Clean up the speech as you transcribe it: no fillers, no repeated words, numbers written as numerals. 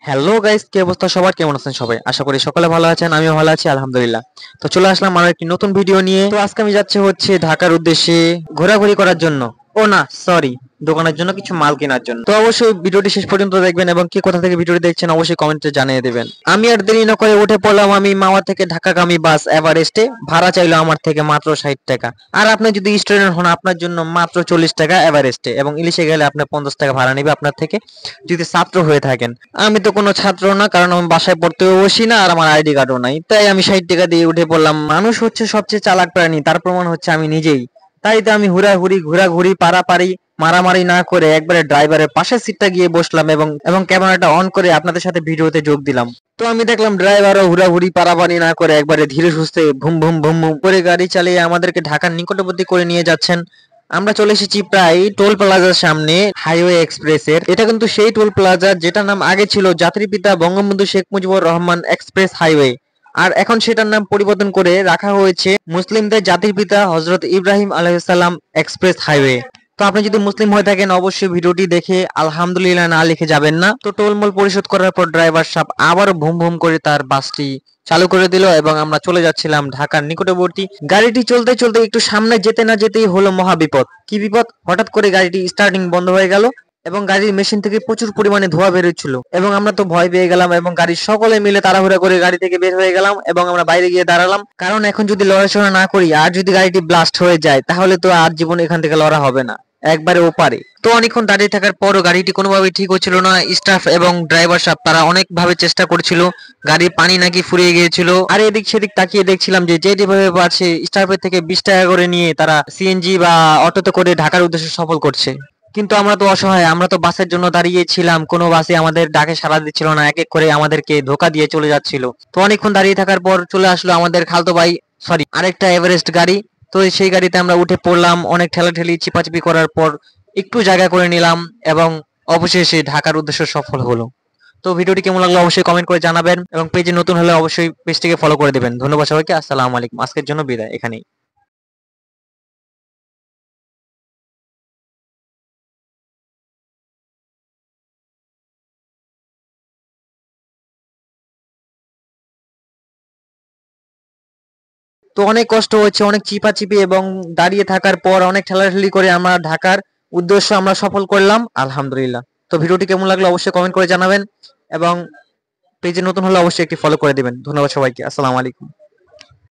Hello guys, কি অবস্থা সবার? কেমন আছেন সবাই? আশা করি সকলে ভালো আছেন, আমিও ভালো আছি আলহামদুলিল্লাহ। তো চলে আসলাম আরো একটি নতুন ভিডিও নিয়ে। তো আজকে আমি যাচ্ছি ঢাকার উদ্দেশ্যে ঘোরাঘুরি করার জন্য। ও না, সরি, দোকানের জন্য কিছু মাল কেনার জন্য। তো অবশ্যই ভিডিওটি শেষ পর্যন্ত দেখবেন এবং কে কোথা থেকে ভিডিওটি দেখছেন অবশ্যই কমেন্টে জানিয়ে দেবেন। আমি আর দেরি না করে উঠে পড়লাম আমি মাওয়া থেকে ঢাকাগামী বাস এভারেস্টে। ভাড়া চাইলো আমার থেকে মাত্র 60 টাকা। আর আপনি যদি স্টুডেন্ট হন আপনার জন্য মাত্র 40 টাকা এভারেস্টে, এবং ইলিশে গেলে আপনার 50 টাকা ভাড়া নেবে আপনার থেকে যদি ছাত্র হয়ে থাকেন। আমি তো কোনো ছাত্র না, কারণ আমি বাসায় পড়তেও বসি না আর আমার আইডি কার্ডও নাই, তাই আমি 60 টাকা দিয়ে উঠে পড়লাম। মানুষ হচ্ছে সবচেয়ে চালাক প্রাণী, তার প্রমাণ হচ্ছে আমি নিজেই। তাই তো আমি হুড়াহুড়ি ঘোরাঘুরি পারাপারি মারামারি না করে একবারে ড্রাইভারের পাশের সিটটা গিয়ে বসলাম এবং এবং ক্যামেরাটা অন করে আপনাদের সাথে ভিডিওতে যোগ দিলাম। তো আমি দেখলাম ড্রাইভারও হুড়াহুড়ি পারাপারি না করে একবারে ধীরে সুস্থে ভুম ভুম ভুম ভুম করে গাড়ি চালিয়ে আমাদেরকে ঢাকার নিকটবর্তী করে নিয়ে যাচ্ছেন। আমরা চলে এসেছি প্রায় টোল প্লাজার সামনে, হাইওয়ে এক্সপ্রেসের। এটা কিন্তু সেই টোল প্লাজা যেটার নাম আগে ছিল জাতির বঙ্গবন্ধু শেখ মুজিবুর রহমান এক্সপ্রেস হাইওয়ে, আর এখন সেটার নাম পরিবর্তন করে রাখা হয়েছে মুসলিমদের জাতির পিতা হযরত ইব্রাহিম আলাইহিস সালাম এক্সপ্রেস হাইওয়ে। তো আপনি যদি মুসলিম হয়ে থাকেন অবশ্যই ভিডিওটি দেখে আলহামদুলিল্লাহ না লিখে যাবেন না। তো টোলমোল পরিশোধ করার পর ড্রাইভার সাহেব আবার ভুম ভুম করে তার বাসটি চালু করে দিল এবং আমরা চলে যাচ্ছিলাম ঢাকার নিকটবর্তী। গাড়িটি চলতে চলতে একটু সামনে যেতে না যেতেই হলো মহা বিপদ। কি বিপদ? হঠাৎ করে গাড়িটি স্টার্টিং বন্ধ হয়ে গেল এবং গাড়ির মেশিন থেকে প্রচুর পরিমাণে ধোঁয়া বের হচ্ছিল এবং আমরা তো ভয় পেয়ে গেলাম এবং গাড়ির সকলে মিলে তাড়াহুড়া করে গাড়ি থেকে বের হয়ে গেলাম এবং আমরা বাইরে গিয়ে দাঁড়ালাম, কারণ এখন যদি লড়াচড়া না করি আর যদি গাড়িটি ব্লাস্ট হয়ে যায় তাহলে তো আর জীবনে এখান থেকে লড়া হবে না, একবারে ওপারে। তো অনেকক্ষণ দাঁড়িয়ে থাকার পরও গাড়িটি কোনোভাবে ঠিক হচ্ছিল না। স্টাফ এবং ড্রাইভার সাহেব তারা অনেক ভাবে চেষ্টা করছিল, গাড়ির পানি নাকি ফুরিয়ে গিয়েছিল। আর এদিক সেদিক তাকিয়ে দেখছিলাম যে যেভাবে পারছে স্টাফের থেকে 20 টাকা করে নিয়ে তারা সিএনজি বা অটোতে করে ঢাকার উদ্দেশ্যে সফল করছে। কিন্তু আমরা তো অসহায়, আমরা তো বাসের জন্য দাঁড়িয়েছিলাম, কোনো বাসে আমাদের ডাকে সাড়া দিচ্ছিল না, এক এক করে আমাদেরকে ধোকা দিয়ে চলে যাচ্ছিল। তো অনেকক্ষণ দাঁড়িয়ে থাকার পর চলে আসলো আমাদের খালতো ভাই, সরি আরেকটা এভারেস্ট গাড়ি। তো সেই গাড়িতে আমরা উঠে পড়লাম, অনেক ঠেলাঠেলি চিপাচিপি করার পর একটু জায়গা করে নিলাম এবং অবশেষে ঢাকার উদ্দেশ্য সফল হলো। তো ভিডিওটি কেমন লাগলো অবশ্যই কমেন্ট করে জানাবেন এবং পেজে নতুন হলে অবশ্যই পেজটিকে ফলো করে দেবেন। ধন্যবাদ সবাইকে, আসসালামু আলাইকুম। আজকের জন্য বিদায় এখানেই। তো অনেক কষ্ট হচ্ছে, অনেক চিপাচিপি এবং দাঁড়িয়ে থাকার পর অনেক ঠেলাঠেলি করে আমরা ঢাকার উদ্দেশ্য আমরা সফল করলাম আলহামদুলিল্লাহ। তো ভিডিওটি কেমন লাগলো অবশ্যই কমেন্ট করে জানাবেন এবং পেজে নতুন হলে অবশ্যই একটি ফলো করে দিবেন। ধন্যবাদ সবাইকে, আসসালামু আলাইকুম।